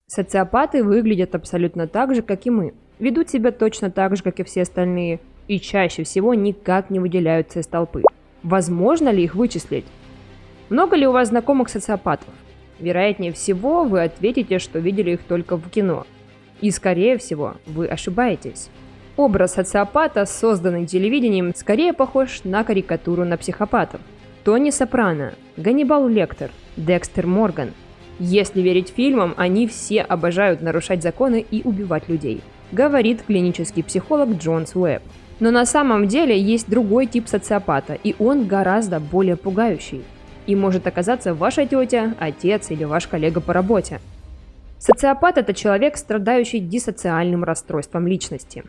Социопаты выглядят абсолютно так же, как и мы, ведут себя точно так же, как и все остальные, и чаще всего никак не выделяются из толпы. Возможно ли их вычислить? Много ли у вас знакомых социопатов? Вероятнее всего, вы ответите, что видели их только в кино. И, скорее всего, вы ошибаетесь. Образ социопата, созданный телевидением, скорее похож на карикатуру на психопатов. Тони Сопрано, Ганнибал Лектор, Декстер Морган. Если верить фильмам, они все обожают нарушать законы и убивать людей, говорит клинический психолог Джонс Уэбб. Но на самом деле есть другой тип социопата, и он гораздо более пугающий. И может оказаться ваша тетя, отец или ваш коллега по работе. Социопат – это человек, страдающий диссоциальным расстройством личности.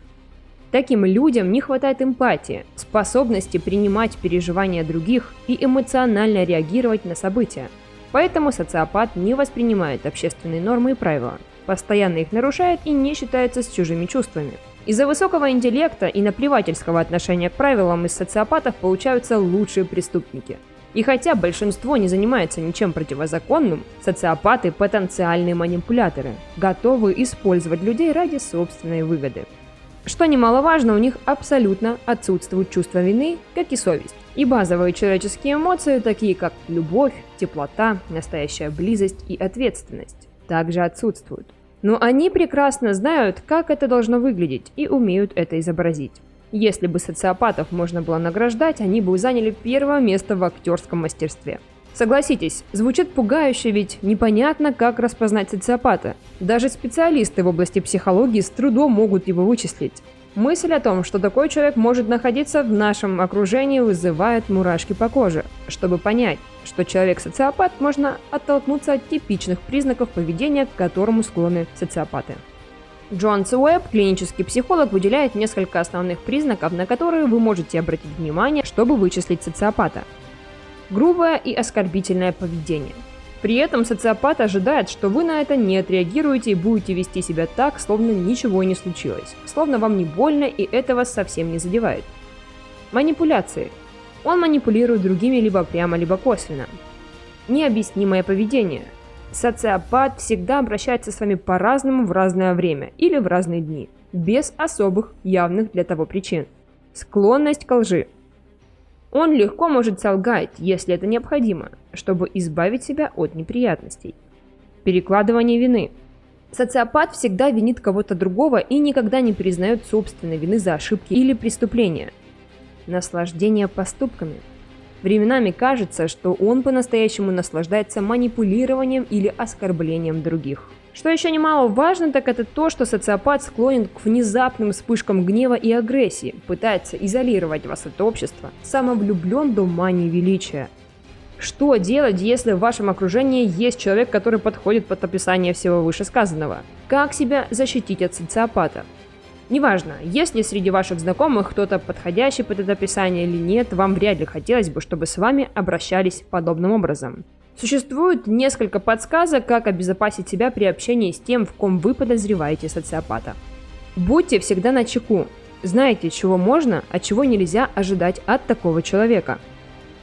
Таким людям не хватает эмпатии, способности принимать переживания других и эмоционально реагировать на события. Поэтому социопат не воспринимает общественные нормы и правила, постоянно их нарушает и не считается с чужими чувствами. Из-за высокого интеллекта и наплевательского отношения к правилам из социопатов получаются лучшие преступники. И хотя большинство не занимается ничем противозаконным, социопаты – потенциальные манипуляторы, готовые использовать людей ради собственной выгоды. Что немаловажно, у них абсолютно отсутствует чувство вины, как и совесть. И базовые человеческие эмоции, такие как любовь, теплота, настоящая близость и ответственность, также отсутствуют. Но они прекрасно знают, как это должно выглядеть, и умеют это изобразить. Если бы социопатов можно было награждать, они бы заняли первое место в актерском мастерстве. Согласитесь, звучит пугающе, ведь непонятно, как распознать социопата. Даже специалисты в области психологии с трудом могут его вычислить. Мысль о том, что такой человек может находиться в нашем окружении, вызывает мурашки по коже. Чтобы понять, что человек-социопат, можно оттолкнуться от типичных признаков поведения, к которому склонны социопаты. Джонс Уэбб, клинический психолог, выделяет несколько основных признаков, на которые вы можете обратить внимание, чтобы вычислить социопата. Грубое и оскорбительное поведение. При этом социопат ожидает, что вы на это не отреагируете и будете вести себя так, словно ничего не случилось, словно вам не больно и это вас совсем не задевает. Манипуляции. Он манипулирует другими либо прямо, либо косвенно. Необъяснимое поведение. Социопат всегда обращается с вами по-разному в разное время или в разные дни, без особых явных для того причин. Склонность к лжи. Он легко может солгать, если это необходимо, чтобы избавить себя от неприятностей. Перекладывание вины. Социопат всегда винит кого-то другого и никогда не признает собственной вины за ошибки или преступления. Наслаждение поступками. Временами кажется, что он по-настоящему наслаждается манипулированием или оскорблением других. Что еще немаловажно, так это то, что социопат склонен к внезапным вспышкам гнева и агрессии, пытается изолировать вас от общества, самовлюблен до мании величия. Что делать, если в вашем окружении есть человек, который подходит под описание всего вышесказанного? Как себя защитить от социопата? Неважно, есть ли среди ваших знакомых кто-то подходящий под это описание или нет, вам вряд ли хотелось бы, чтобы с вами обращались подобным образом. Существует несколько подсказок, как обезопасить себя при общении с тем, в ком вы подозреваете социопата. Будьте всегда начеку. Знайте, чего можно, а чего нельзя ожидать от такого человека.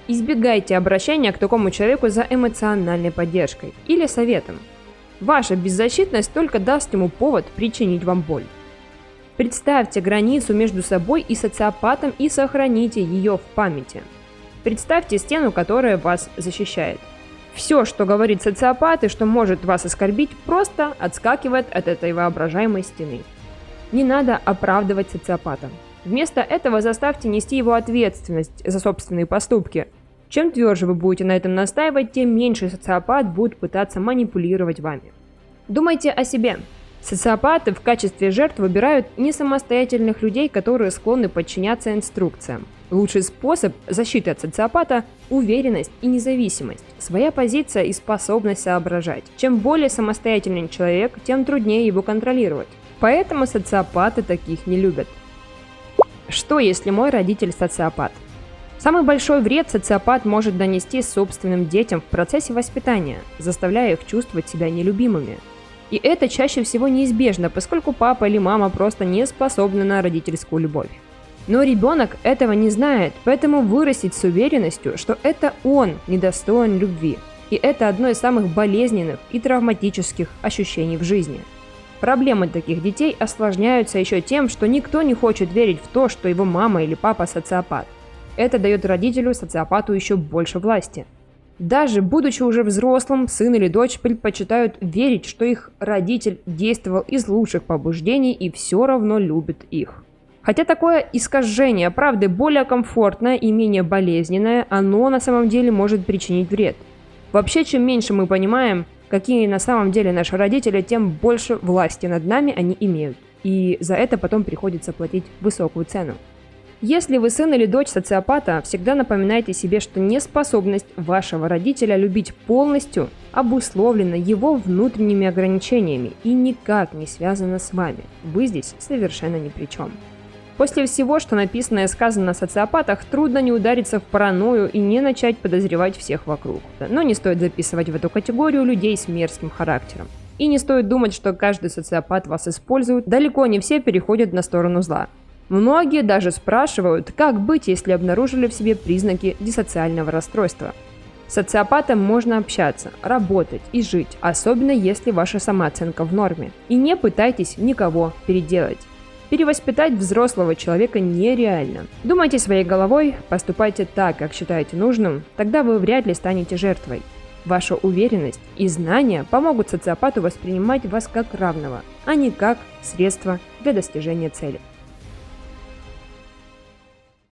Избегайте обращения к такому человеку за эмоциональной поддержкой или советом. Ваша беззащитность только даст ему повод причинить вам боль. Представьте границу между собой и социопатом и сохраните ее в памяти. Представьте стену, которая вас защищает. Все, что говорит социопат и что может вас оскорбить, просто отскакивает от этой воображаемой стены. Не надо оправдывать социопата. Вместо этого заставьте нести его ответственность за собственные поступки. Чем тверже вы будете на этом настаивать, тем меньше социопат будет пытаться манипулировать вами. Думайте о себе. Социопаты в качестве жертв выбирают несамостоятельных людей, которые склонны подчиняться инструкциям. Лучший способ защиты от социопата – уверенность и независимость, своя позиция и способность соображать. Чем более самостоятельный человек, тем труднее его контролировать. Поэтому социопаты таких не любят. Что, если мой родитель социопат? Самый большой вред социопат может донести собственным детям в процессе воспитания, заставляя их чувствовать себя нелюбимыми. И это чаще всего неизбежно, поскольку папа или мама просто не способны на родительскую любовь. Но ребенок этого не знает, поэтому вырастет с уверенностью, что это он недостоин любви. И это одно из самых болезненных и травматических ощущений в жизни. Проблемы таких детей осложняются еще тем, что никто не хочет верить в то, что его мама или папа социопат. Это дает родителю-социопату еще больше власти. Даже будучи уже взрослым, сын или дочь предпочитают верить, что их родитель действовал из лучших побуждений и все равно любит их. Хотя такое искажение правды более комфортное и менее болезненное, оно на самом деле может причинить вред. Вообще, чем меньше мы понимаем, какие на самом деле наши родители, тем больше власти над нами они имеют. И за это потом приходится платить высокую цену. Если вы сын или дочь социопата, всегда напоминайте себе, что неспособность вашего родителя любить полностью обусловлена его внутренними ограничениями и никак не связана с вами. Вы здесь совершенно ни при чем. После всего, что написано и сказано о социопатах, трудно не удариться в паранойю и не начать подозревать всех вокруг. Но не стоит записывать в эту категорию людей с мерзким характером. И не стоит думать, что каждый социопат вас использует, далеко не все переходят на сторону зла. Многие даже спрашивают, как быть, если обнаружили в себе признаки диссоциального расстройства. С социопатом можно общаться, работать и жить, особенно если ваша самооценка в норме. И не пытайтесь никого переделать. Перевоспитать взрослого человека нереально. Думайте своей головой, поступайте так, как считаете нужным, тогда вы вряд ли станете жертвой. Ваша уверенность и знания помогут социопату воспринимать вас как равного, а не как средство для достижения цели.